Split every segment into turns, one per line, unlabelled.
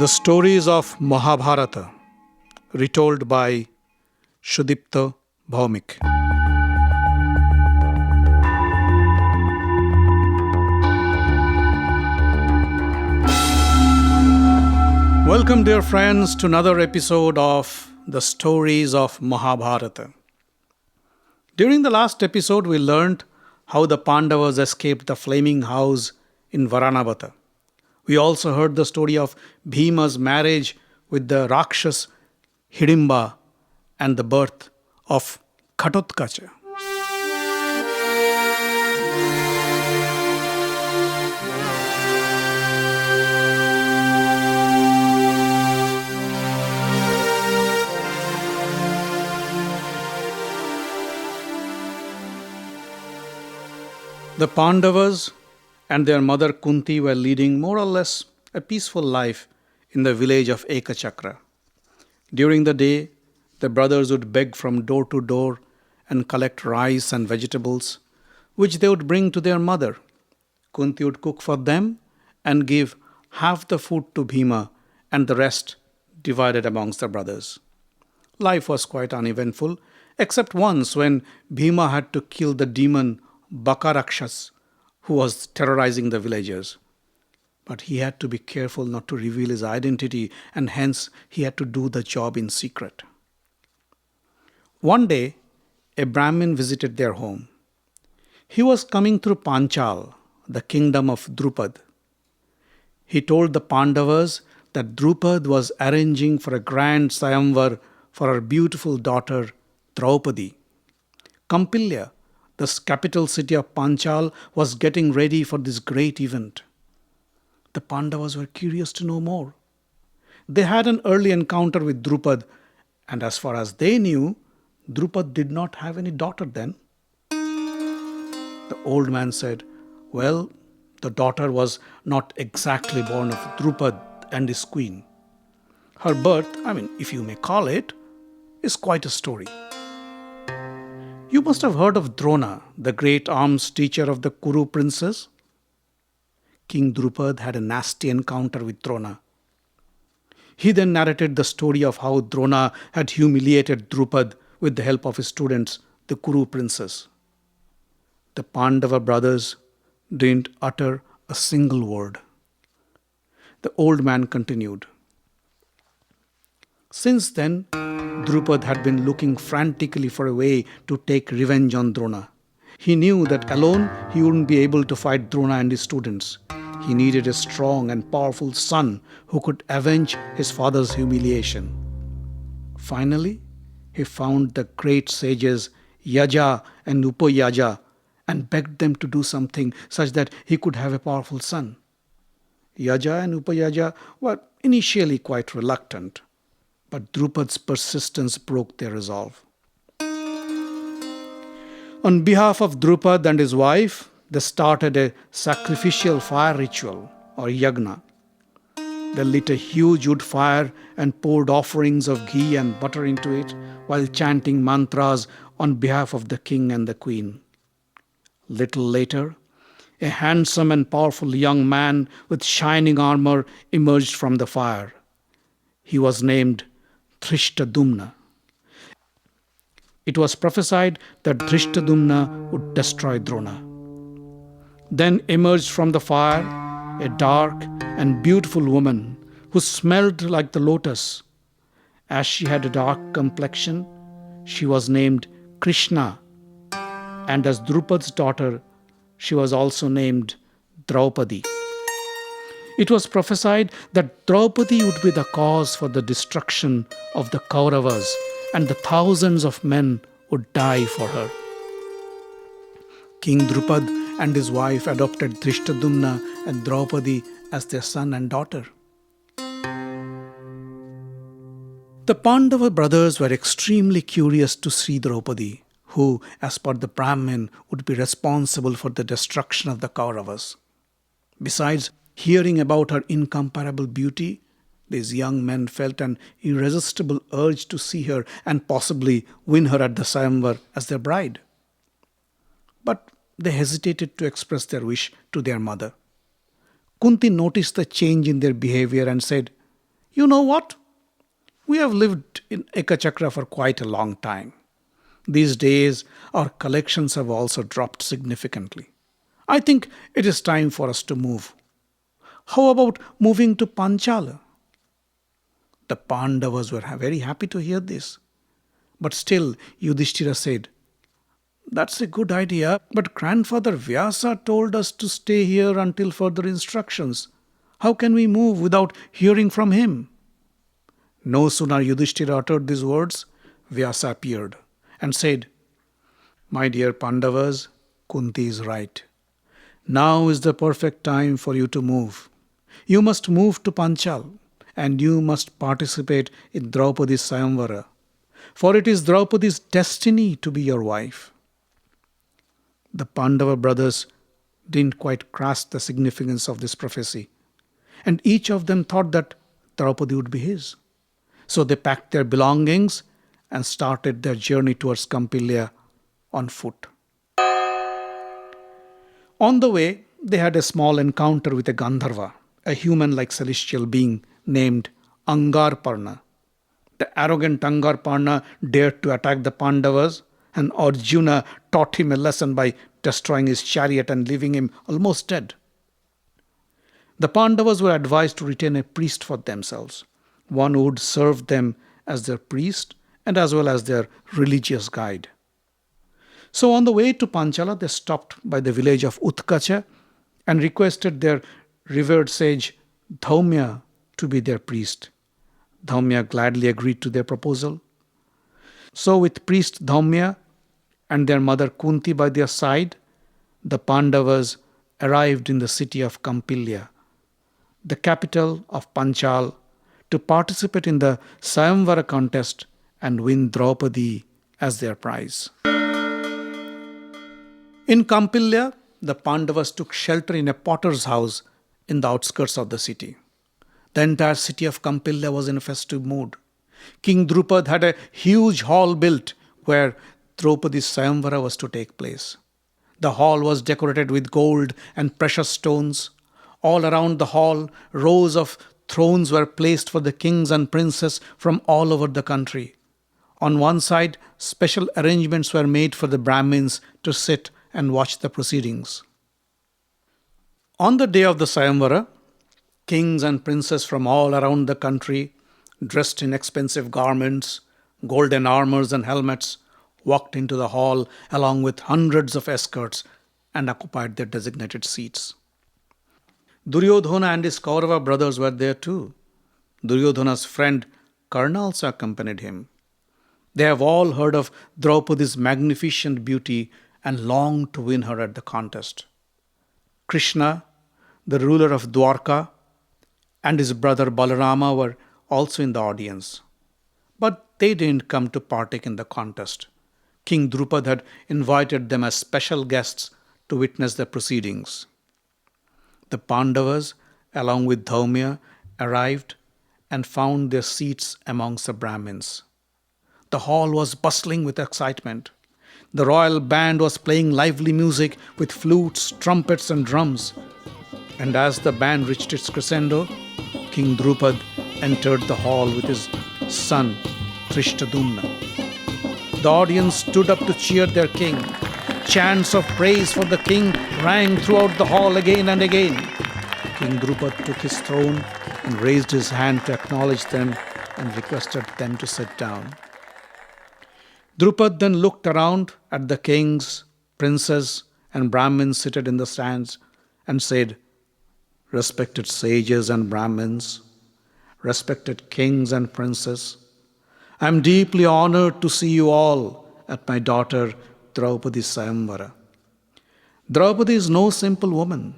The stories of Mahabharata, retold by Shudipta Bhaumik. Welcome, dear friends, to another episode of The Stories of Mahabharata. During the last episode, we learned how the Pandavas escaped the flaming house in Varanavata. We also heard the story of Bhima's marriage with the Rakshas Hidimba and the birth of Ghatotkacha. The Pandavas and their mother Kunti were leading more or less a peaceful life in the village of Ekachakra. During the day, the brothers would beg from door to door and collect rice and vegetables, which they would bring to their mother. Kunti would cook for them and give half the food to Bhima and the rest divided amongst the brothers. Life was quite uneventful, except once when Bhima had to kill the demon Bakarakshas, who was terrorizing the villagers. But he had to be careful not to reveal his identity, and hence he had to do the job in secret. One day, a Brahmin visited their home. He was coming through Panchal, the kingdom of Draupadi. He told the Pandavas that Draupadi was arranging for a grand Swayamvara for her beautiful daughter Draupadi. Kampilya, the capital city of Panchal, was getting ready for this great event. The Pandavas were curious to know more. They had an early encounter with Draupadi, and as far as they knew, Draupadi did not have any daughter then. The old man said, "Well, the daughter was not exactly born of Draupadi and his queen. Her birth, if you may call it, is quite a story. You must have heard of Drona, the great arms teacher of the Kuru princes. King Draupadi had a nasty encounter with Drona. He then narrated the story of how Drona had humiliated Draupadi with the help of his students, the Kuru princes. The Pandava brothers didn't utter a single word. The old man continued. Since then, Draupadi had been looking frantically for a way to take revenge on Drona. He knew that alone he wouldn't be able to fight Drona and his students. He needed a strong and powerful son who could avenge his father's humiliation. Finally, he found the great sages Yaja and Upayaja and begged them to do something such that he could have a powerful son. Yaja and Upayaja were initially quite reluctant, but Draupadi's persistence broke their resolve. On behalf of Draupadi and his wife, they started a sacrificial fire ritual, or yagna. They lit a huge wood fire and poured offerings of ghee and butter into it while chanting mantras on behalf of the king and the queen. Little later, a handsome and powerful young man with shining armor emerged from the fire. He was named Drishtadumna. It was prophesied that Drishtadumna would destroy Drona. Then emerged from the fire a dark and beautiful woman who smelled like the lotus. As she had a dark complexion, she was named Krishna, and as Draupadi's daughter, she was also named Draupadi. It was prophesied that Draupadi would be the cause for the destruction of the Kauravas, and the thousands of men would die for her. King Draupadi and his wife adopted Drishtadumna and Draupadi as their son and daughter. The Pandava brothers were extremely curious to see Draupadi, who, as per the Brahmin, would be responsible for the destruction of the Kauravas. Besides, hearing about her incomparable beauty, these young men felt an irresistible urge to see her and possibly win her at the Swayamvara as their bride. But they hesitated to express their wish to their mother. Kunti noticed the change in their behavior and said, You know what? We have lived in Ekachakra for quite a long time. These days, our collections have also dropped significantly. I think it is time for us to move. How about moving to Panchala? The Pandavas were very happy to hear this. But still, Yudhishthira said, "That's a good idea, but grandfather Vyasa told us to stay here until further instructions. How can we move without hearing from him?" No sooner Yudhishthira uttered these words, Vyasa appeared and said, "My dear Pandavas, Kunti is right. Now is the perfect time for you to move. You must move to Panchal and you must participate in Draupadi's Swayamvara, for it is Draupadi's destiny to be your wife." The Pandava brothers didn't quite grasp the significance of this prophecy, and each of them thought that Draupadi would be his. So they packed their belongings and started their journey towards Kampilya on foot. On the way, they had a small encounter with a Gandharva, a human-like celestial being named Angarparna. The arrogant Angarparna dared to attack the Pandavas, and Arjuna taught him a lesson by destroying his chariot and leaving him almost dead. The Pandavas were advised to retain a priest for themselves, one who would serve them as their priest and as well as their religious guide. So on the way to Panchala, they stopped by the village of Utkacha and requested their revered sage Dhaumya to be their priest. Dhaumya gladly agreed to their proposal. So with priest Dhaumya and their mother Kunti by their side, the Pandavas arrived in the city of Kampilya, the capital of Panchal, to participate in the Swayamvara contest and win Draupadi as their prize. In Kampilya, the Pandavas took shelter in a potter's house in the outskirts of the city. The entire city of Kampilya was in a festive mood. King Draupadi had a huge hall built where Draupadi's Swayamvara was to take place. The hall was decorated with gold and precious stones. All around the hall, rows of thrones were placed for the kings and princes from all over the country. On one side, special arrangements were made for the Brahmins to sit and watch the proceedings. On the day of the Swayamvara, kings and princes from all around the country, dressed in expensive garments, golden armors and helmets, walked into the hall along with hundreds of escorts and occupied their designated seats. Duryodhana and his Kaurava brothers were there too. Duryodhana's friend Karna also accompanied him. They have all heard of Draupadi's magnificent beauty and longed to win her at the contest. Krishna, the ruler of Dwarka, and his brother Balarama were also in the audience. But they didn't come to partake in the contest. King Draupadi had invited them as special guests to witness the proceedings. The Pandavas, along with Dhaumya, arrived and found their seats amongst the Brahmins. The hall was bustling with excitement. The royal band was playing lively music with flutes, trumpets, and drums. And as the band reached its crescendo, King Draupadi entered the hall with his son, Drishtadumna. The audience stood up to cheer their king. Chants of praise for the king rang throughout the hall again and again. King Draupadi took his throne and raised his hand to acknowledge them and requested them to sit down. Draupadi then looked around at the kings, princes, and Brahmins seated in the stands and said, "Respected sages and Brahmins, respected kings and princes, I am deeply honored to see you all at my daughter Draupadi's Swayamvara. Draupadi is no simple woman.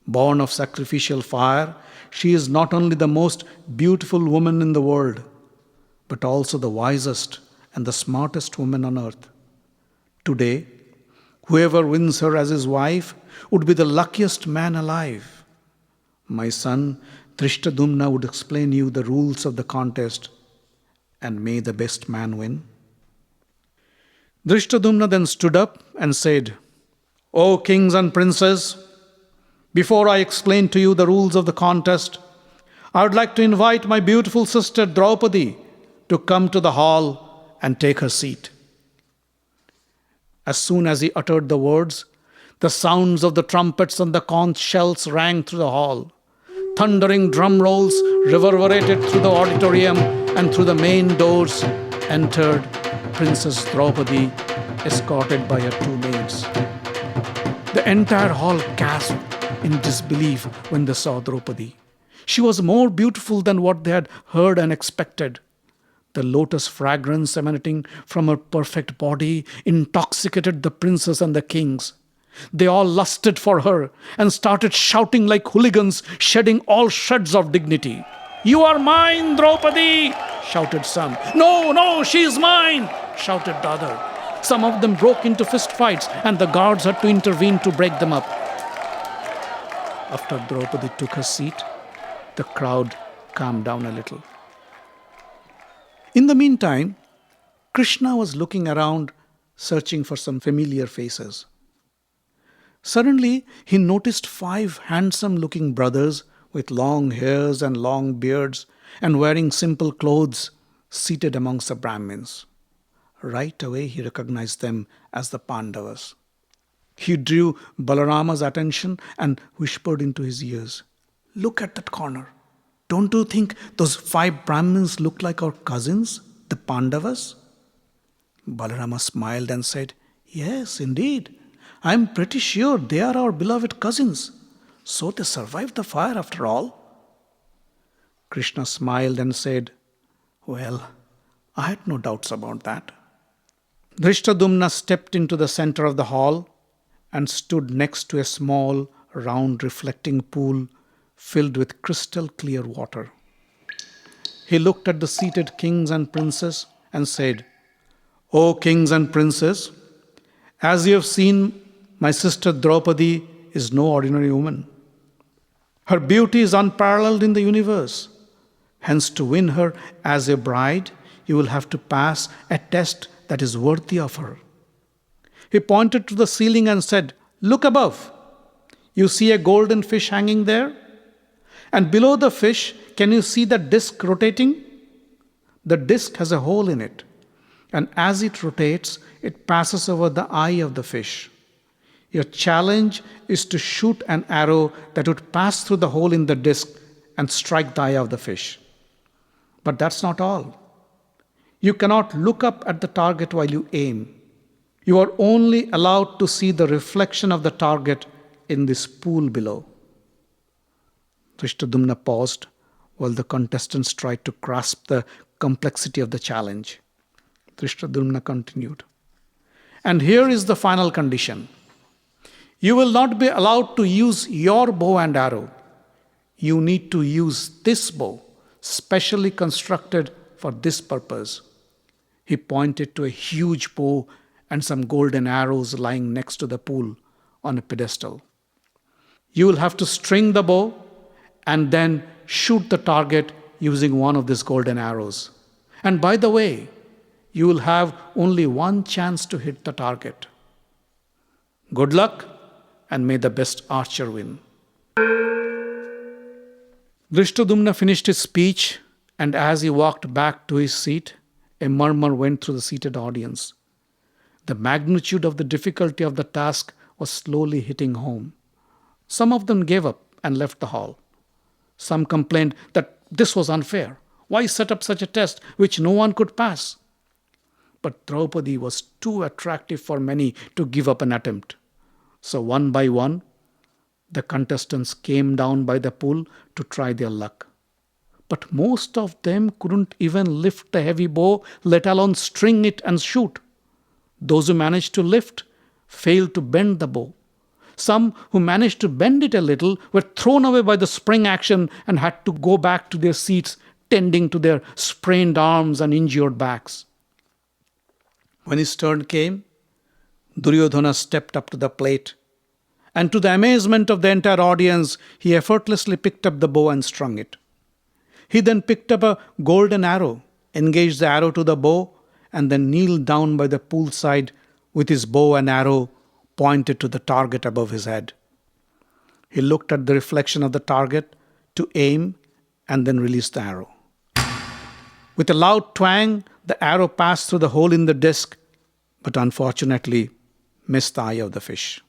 Born of sacrificial fire, she is not only the most beautiful woman in the world, but also the wisest and the smartest woman on earth. Today, whoever wins her as his wife would be the luckiest man alive. My son Drishtadumna would explain you the rules of the contest, and may the best man win." Drishtadumna then stood up and said, "O kings and princes, before I explain to you the rules of the contest, I would like to invite my beautiful sister Draupadi to come to the hall and take her seat. As soon as he uttered the words, the sounds of the trumpets and the conch shells rang through the hall. Thundering drum rolls reverberated through the auditorium, and through the main doors entered Princess Draupadi, escorted by her two maids. The entire hall gasped in disbelief when they saw Draupadi. She was more beautiful than what they had heard and expected. The lotus fragrance emanating from her perfect body intoxicated the princes and the kings. They all lusted for her and started shouting like hooligans, shedding all shreds of dignity. "You are mine, Draupadi!" shouted some. "No, no, she is mine!" shouted the other. Some of them broke into fistfights, and the guards had to intervene to break them up. After Draupadi took her seat, the crowd calmed down a little. In the meantime, Krishna was looking around, searching for some familiar faces. Suddenly, he noticed 5 handsome-looking brothers with long hairs and long beards and wearing simple clothes seated amongst the Brahmins. Right away, he recognized them as the Pandavas. He drew Balarama's attention and whispered into his ears, "Look at that corner. Don't you think those 5 Brahmins look like our cousins, the Pandavas?" Balarama smiled and said, "Yes, indeed. I'm pretty sure they are our beloved cousins. So they survived the fire after all." Krishna smiled and said, "Well, I had no doubts about that." Drishtadumna stepped into the center of the hall and stood next to a small, round, reflecting pool filled with crystal clear water. He looked at the seated kings and princes and said, "O kings and princes, as you have seen, my sister Draupadi is no ordinary woman. Her beauty is unparalleled in the universe. Hence, to win her as a bride, you will have to pass a test that is worthy of her." He pointed to the ceiling and said, "Look above. You see a golden fish hanging there? And below the fish, can you see the disc rotating? The disc has a hole in it, and as it rotates, it passes over the eye of the fish. Your challenge is to shoot an arrow that would pass through the hole in the disc and strike the eye of the fish. But that's not all. You cannot look up at the target while you aim. You are only allowed to see the reflection of the target in this pool below." Drishtadumna paused while the contestants tried to grasp the complexity of the challenge. Drishtadumna continued, "And here is the final condition. You will not be allowed to use your bow and arrow. You need to use this bow, specially constructed for this purpose." He pointed to a huge bow and some golden arrows lying next to the pool on a pedestal. "You will have to string the bow and then shoot the target using one of these golden arrows. And by the way, you will have only one chance to hit the target. Good luck, and may the best archer win." Drishtadumna finished his speech, and as he walked back to his seat, a murmur went through the seated audience. The magnitude of the difficulty of the task was slowly hitting home. Some of them gave up and left the hall. Some complained that this was unfair. Why set up such a test which no one could pass? But Draupadi was too attractive for many to give up an attempt. So one by one, the contestants came down by the pool to try their luck. But most of them couldn't even lift the heavy bow, let alone string it and shoot. Those who managed to lift failed to bend the bow. Some who managed to bend it a little were thrown away by the spring action and had to go back to their seats, tending to their sprained arms and injured backs. When his turn came, Duryodhana stepped up to the plate, and to the amazement of the entire audience, he effortlessly picked up the bow and strung it. He then picked up a golden arrow, engaged the arrow to the bow, and then kneeled down by the poolside with his bow and arrow pointed to the target above his head. He looked at the reflection of the target to aim and then released the arrow. With a loud twang, the arrow passed through the hole in the disc, but unfortunately missed the eye of the fish.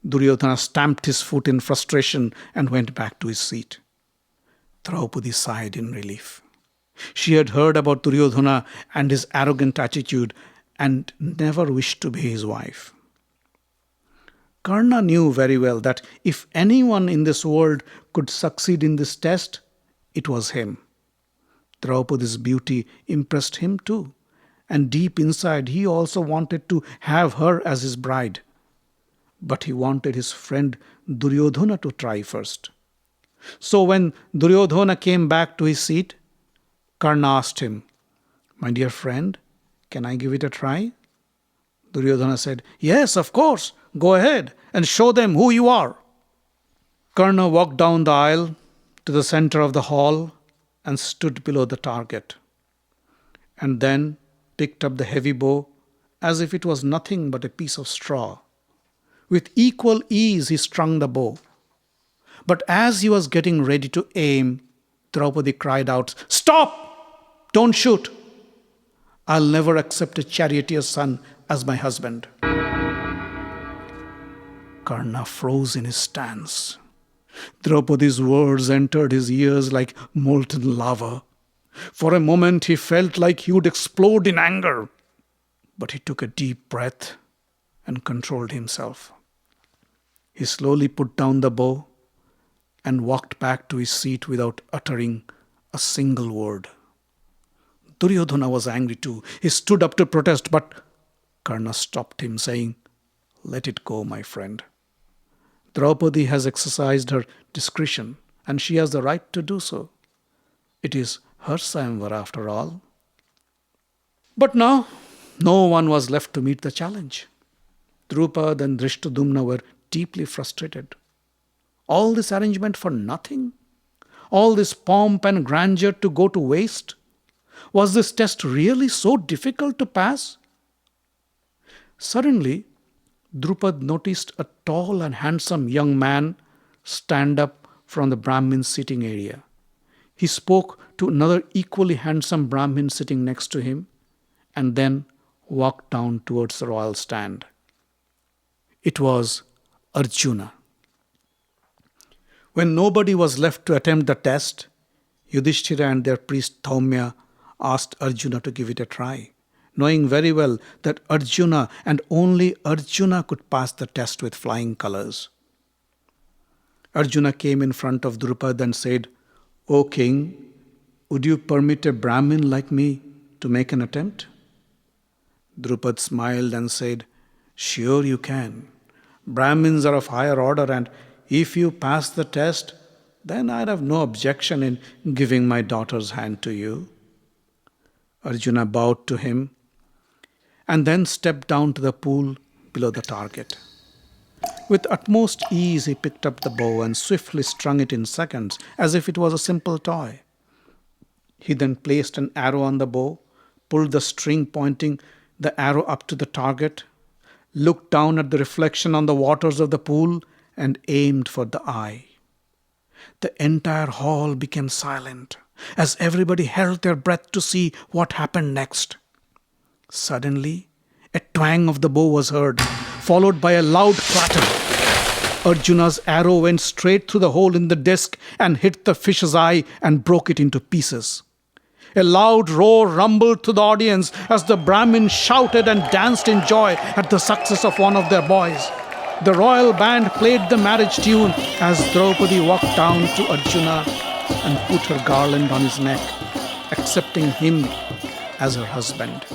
Duryodhana stamped his foot in frustration and went back to his seat. Draupadi sighed in relief. She had heard about Duryodhana and his arrogant attitude and never wished to be his wife. Karna knew very well that if anyone in this world could succeed in this test, it was him. Draupadi's beauty impressed him too, and deep inside he also wanted to have her as his bride. But he wanted his friend Duryodhana to try first. So when Duryodhana came back to his seat, Karna asked him, "My dear friend, can I give it a try?" Duryodhana said, "Yes, of course. Go ahead and show them who you are." Karna walked down the aisle to the center of the hall and stood below the target, and then picked up the heavy bow as if it was nothing but a piece of straw. With equal ease he strung the bow. But as he was getting ready to aim, Draupadi cried out, "Stop! Don't shoot! I'll never accept a charioteer's son as my husband." Karna froze in his stance. Draupadi's words entered his ears like molten lava. For a moment he felt like he would explode in anger. But he took a deep breath and controlled himself. He slowly put down the bow and walked back to his seat without uttering a single word. Duryodhana was angry too. He stood up to protest, but Karna stopped him, saying, "Let it go, my friend. Draupadi has exercised her discretion, and she has the right to do so. It is her Swayamvara after all." But now, no one was left to meet the challenge. Drupad and Drishtadumna were deeply frustrated. All this arrangement for nothing? All this pomp and grandeur to go to waste? Was this test really so difficult to pass? Suddenly, Drupad noticed a tall and handsome young man stand up from the Brahmin's sitting area. He spoke to another equally handsome Brahmin sitting next to him and then walked down towards the royal stand. It was Arjuna. When nobody was left to attempt the test, Yudhishthira and their priest Dhaumya asked Arjuna to give it a try, knowing very well that Arjuna and only Arjuna could pass the test with flying colors. Arjuna came in front of Drupad and said, "O king, would you permit a Brahmin like me to make an attempt?" Drupad smiled and said, "Sure you can. Brahmins are of higher order, and if you pass the test, then I'd have no objection in giving my daughter's hand to you." Arjuna bowed to him and then stepped down to the pool below the target. With utmost ease, he picked up the bow and swiftly strung it in seconds, as if it was a simple toy. He then placed an arrow on the bow, pulled the string pointing the arrow up to the target, looked down at the reflection on the waters of the pool, and aimed for the eye. The entire hall became silent, as everybody held their breath to see what happened next. Suddenly, a twang of the bow was heard, followed by a loud clatter. Arjuna's arrow went straight through the hole in the disc and hit the fish's eye and broke it into pieces. A loud roar rumbled through the audience as the Brahmin shouted and danced in joy at the success of one of their boys. The royal band played the marriage tune as Draupadi walked down to Arjuna and put her garland on his neck, accepting him as her husband.